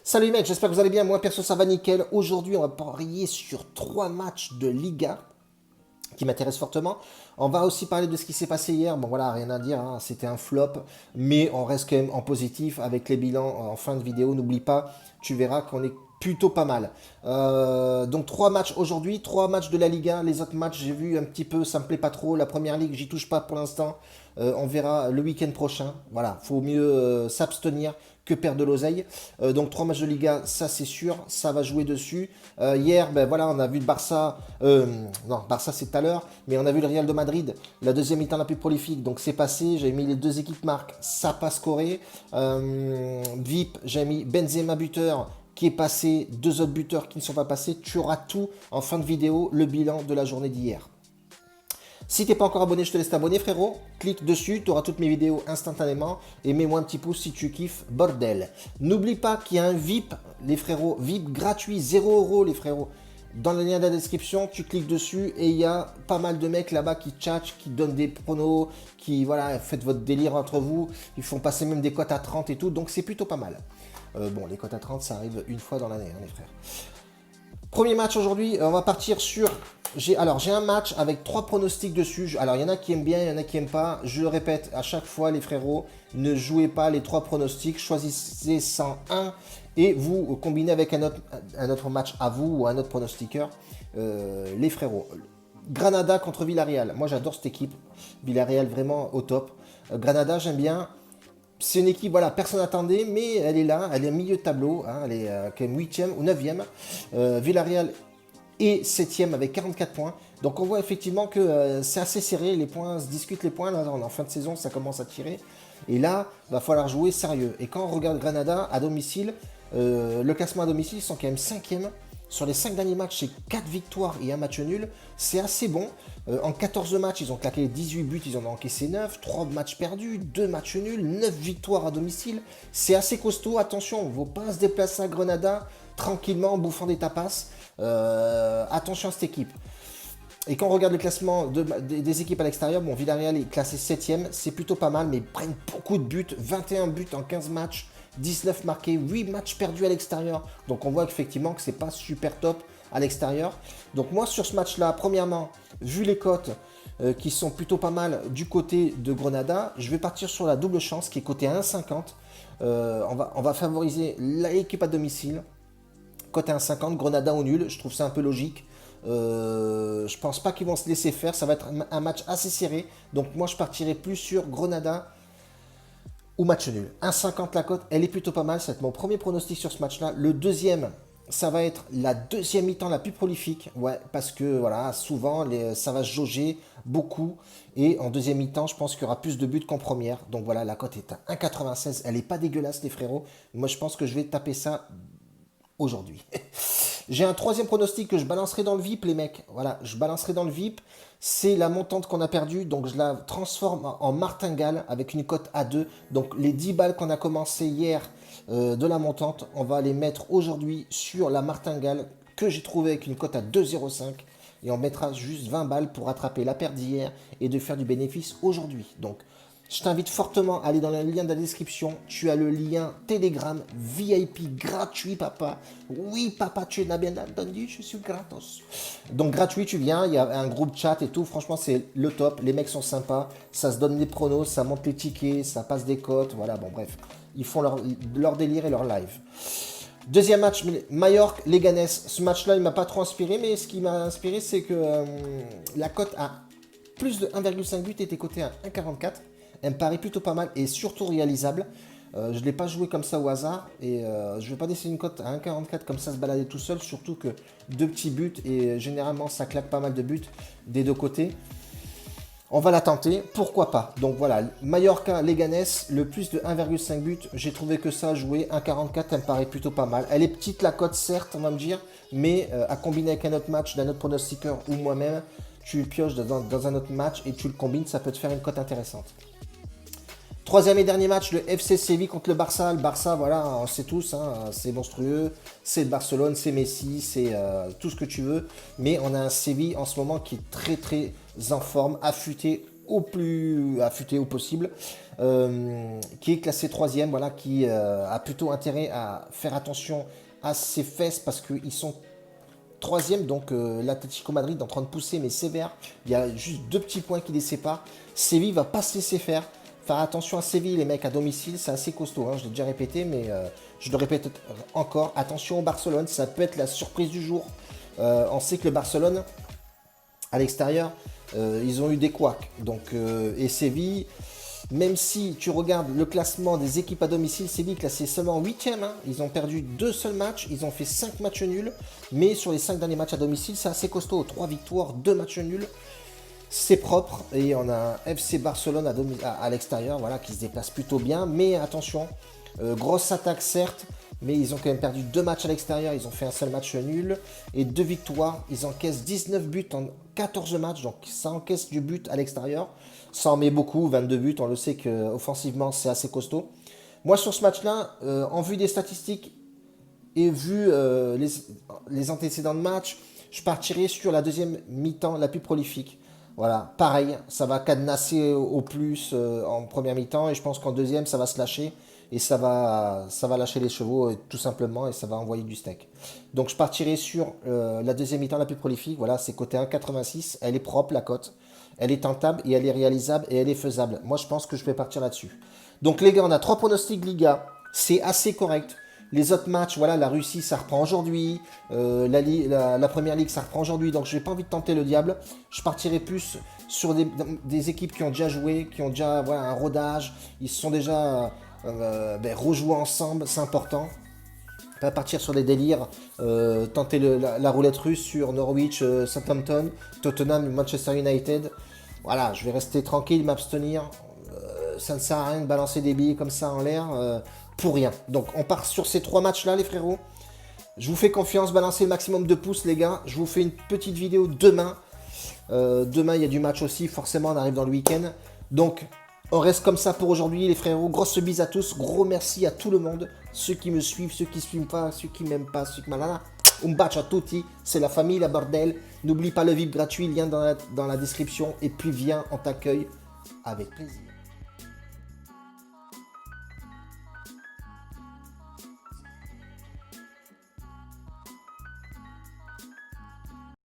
Salut mec, j'espère que vous allez bien. Moi perso ça va nickel. Aujourd'hui on va parier sur 3 matchs de Liga qui m'intéressent fortement. On va aussi parler de ce qui s'est passé hier. Bon voilà, rien à dire, hein. C'était un flop, mais on reste quand même en positif avec les bilans en fin de vidéo. N'oublie pas, tu verras qu'on est plutôt pas mal. Donc 3 matchs aujourd'hui, 3 matchs de la Liga. Les autres matchs, j'ai vu un petit peu, ça me plaît pas trop. La première ligue, j'y touche pas pour l'instant. On verra le week-end prochain. Voilà, faut mieux s'abstenir que perdre de l'oseille. Donc 3 matchs de Liga, ça c'est sûr, ça va jouer dessus. Hier, ben voilà, on a vu le Barça, non, Barça c'est tout à l'heure, mais on a vu le Real de Madrid, la deuxième mi-temps la plus prolifique, donc c'est passé. J'ai mis les deux équipes marques, ça pas scoré. VIP, j'ai mis Benzema buteur qui est passé, deux autres buteurs qui ne sont pas passés. Tu auras tout en fin de vidéo, le bilan de la journée d'hier. Si t'es pas encore abonné, je te laisse t'abonner frérot. Clique dessus, tu auras toutes mes vidéos instantanément. Et mets-moi un petit pouce si tu kiffes, bordel. N'oublie pas qu'il y a un VIP, les frérots. VIP gratuit, 0 € les frérots. Dans le lien de la description, tu cliques dessus et il y a pas mal de mecs là-bas qui tchatchent, qui donnent des pronos, qui voilà, faites votre délire entre vous. Ils font passer même des cotes à 30 et tout, donc c'est plutôt pas mal. Bon, les cotes à 30, ça arrive une fois dans l'année, hein, les frères. Premier match aujourd'hui, on va partir sur... J'ai un match avec 3 pronostics dessus. Alors, il y en a qui aiment bien, il y en a qui n'aiment pas. Je le répète à chaque fois, les frérots, ne jouez pas les 3 pronostics. Choisissez 101 et vous combinez avec un autre match à vous ou un autre pronostiqueur. Les frérots. Granada contre Villarreal. Moi, j'adore cette équipe. Villarreal, vraiment au top. Granada, j'aime bien. C'est une équipe, voilà, personne n'attendait, mais elle est là, elle est au milieu de tableau, hein, elle est quand même 8e ou 9e. Villarreal est 7e avec 44 points. Donc on voit effectivement que c'est assez serré, les points se discutent les points, là, en fin de saison ça commence à tirer. Et là, il va falloir jouer sérieux. Et quand on regarde Granada à domicile, le classement à domicile, ils sont quand même 5e. Sur les 5 derniers matchs, c'est 4 victoires et 1 match nul. C'est assez bon. En 14 matchs, ils ont claqué 18 buts, ils en ont encaissé 9. 3 matchs perdus, 2 matchs nuls, 9 victoires à domicile. C'est assez costaud. Attention, il ne faut pas se déplacer à Grenada tranquillement en bouffant des tapas. Attention à cette équipe. Et quand on regarde le classement des équipes à l'extérieur, bon, Villarreal est classé 7e. C'est plutôt pas mal, mais ils prennent beaucoup de buts. 21 buts en 15 matchs. 19 marqués, 8 matchs perdus à l'extérieur. Donc on voit effectivement que c'est pas super top à l'extérieur. Donc moi sur ce match-là, premièrement, vu les cotes qui sont plutôt pas mal du côté de Grenada, je vais partir sur la double chance qui est cotée à 1,50. On va favoriser l'équipe à domicile. Cote à 1,50, Grenada au nul, je trouve ça un peu logique. Je pense pas qu'ils vont se laisser faire, ça va être un match assez serré. Donc moi je partirai plus sur Grenada ou match nul. 1,50 la cote, elle est plutôt pas mal. Ça va être mon premier pronostic sur ce match-là. Le deuxième, ça va être la deuxième mi-temps la plus prolifique. Ouais, parce que voilà, souvent, ça va se jauger beaucoup. Et en deuxième mi-temps, je pense qu'il y aura plus de buts qu'en première. Donc voilà, la cote est à 1,96. Elle est pas dégueulasse, les frérots. Moi, je pense que je vais taper ça aujourd'hui. J'ai un troisième pronostic que je balancerai dans le VIP, les mecs. Voilà, je balancerai dans le VIP. C'est la montante qu'on a perdue. Donc, je la transforme en martingale avec une cote à 2. Donc, les 10 balles qu'on a commencé hier de la montante, on va les mettre aujourd'hui sur la martingale que j'ai trouvée avec une cote à 2,05. Et on mettra juste 20 balles pour rattraper la perte d'hier et de faire du bénéfice aujourd'hui. Donc, je t'invite fortement à aller dans le lien de la description. Tu as le lien Telegram VIP gratuit, papa. Oui, papa, tu l'as bien entendu, je suis gratos. Donc, gratuit, tu viens, il y a un groupe chat et tout. Franchement, c'est le top. Les mecs sont sympas. Ça se donne des pronos, ça monte les tickets, ça passe des cotes. Voilà, bon, bref. Ils font leur délire et leur live. Deuxième match, Mallorca, Leganés. Ce match-là, il ne m'a pas trop inspiré, mais ce qui m'a inspiré, c'est que la cote à plus de 1,5 but était cotée à 1,44. Elle me paraît plutôt pas mal et surtout réalisable. Je ne l'ai pas joué comme ça au hasard et je ne vais pas laisser une cote à 1,44 comme ça se balader tout seul, surtout que 2 petits buts et généralement ça claque pas mal de buts des deux côtés. On va la tenter, pourquoi pas. Donc voilà, Mallorca, Leganés, le plus de 1,5 but, j'ai trouvé que ça a joué. 1,44, elle me paraît plutôt pas mal. Elle est petite la cote certes, on va me dire, mais à combiner avec un autre match d'un autre pronostiqueur ou moi-même, tu le pioches dans un autre match et tu le combines, ça peut te faire une cote intéressante. Troisième et dernier match, le FC Séville contre le Barça. Le Barça, voilà, on sait tous, hein, c'est monstrueux. C'est le Barcelone, c'est Messi, c'est tout ce que tu veux. Mais on a un Séville en ce moment qui est très très en forme, affûté au plus affûté au possible, qui est classé troisième, voilà, qui a plutôt intérêt à faire attention à ses fesses parce qu'ils sont troisième, donc l'Atlético Madrid est en train de pousser, mais sévère. Il y a juste 2 petits points qui les séparent. Séville va pas se laisser faire. Faire attention à Séville, les mecs à domicile, c'est assez costaud. Hein, je l'ai déjà répété, mais je le répète encore. Attention au Barcelone, ça peut être la surprise du jour. On sait que le Barcelone, à l'extérieur, ils ont eu des couacs. Donc, et Séville, même si tu regardes le classement des équipes à domicile, Séville est classé seulement 8e. Hein. Ils ont perdu 2 seuls matchs, ils ont fait 5 matchs nuls. Mais sur les 5 derniers matchs à domicile, c'est assez costaud. 3 victoires, 2 matchs nuls. C'est propre. Et on a un FC Barcelone à l'extérieur, voilà, qui se déplace plutôt bien. Mais attention, grosse attaque certes. Mais ils ont quand même perdu 2 matchs à l'extérieur. Ils ont fait un seul match nul et 2 victoires. Ils encaissent 19 buts en 14 matchs. Donc ça encaisse du but à l'extérieur. Ça en met beaucoup, 22 buts. On le sait qu'offensivement, c'est assez costaud. Moi, sur ce match-là, en vue des statistiques et vu les antécédents de match, je partirai sur la deuxième mi-temps la plus prolifique. Voilà, pareil, ça va cadenasser au plus en première mi-temps. Et je pense qu'en deuxième, ça va se lâcher. Et ça va lâcher les chevaux tout simplement et ça va envoyer du steak. Donc je partirai sur la deuxième mi-temps la plus prolifique. Voilà, c'est côté 1,86. Elle est propre la cote. Elle est tentable et elle est réalisable et elle est faisable. Moi je pense que je vais partir là-dessus. Donc les gars, on a 3 pronostics Liga. C'est assez correct. Les autres matchs, voilà, la Russie ça reprend aujourd'hui. La Première Ligue ça reprend aujourd'hui. Donc je n'ai pas envie de tenter le diable. Je partirai plus sur des équipes qui ont déjà joué, qui ont déjà voilà, un rodage. Ils se sont déjà... rejouer ensemble, c'est important. Pas partir sur des délires, tenter la roulette russe sur Norwich, Southampton, Tottenham, Manchester United. Voilà, je vais rester tranquille, m'abstenir. Ça ne sert à rien de balancer des billets comme ça en l'air pour rien. Donc on part sur ces 3 matchs là les frérots. Je vous fais confiance, balancez le maximum de pouces les gars. Je vous fais une petite vidéo demain. Demain il y a du match aussi, forcément on arrive dans le week-end. Donc on reste comme ça pour aujourd'hui les frérots. Grosse bise à tous. Gros merci à tout le monde. Ceux qui me suivent, ceux qui ne suivent pas, ceux qui m'aiment pas, ceux qui m'aiment. Un bacio a tutti. C'est la famille, la bordel. N'oublie pas le VIP gratuit. Lien dans la description. Et puis viens, on t'accueille avec plaisir.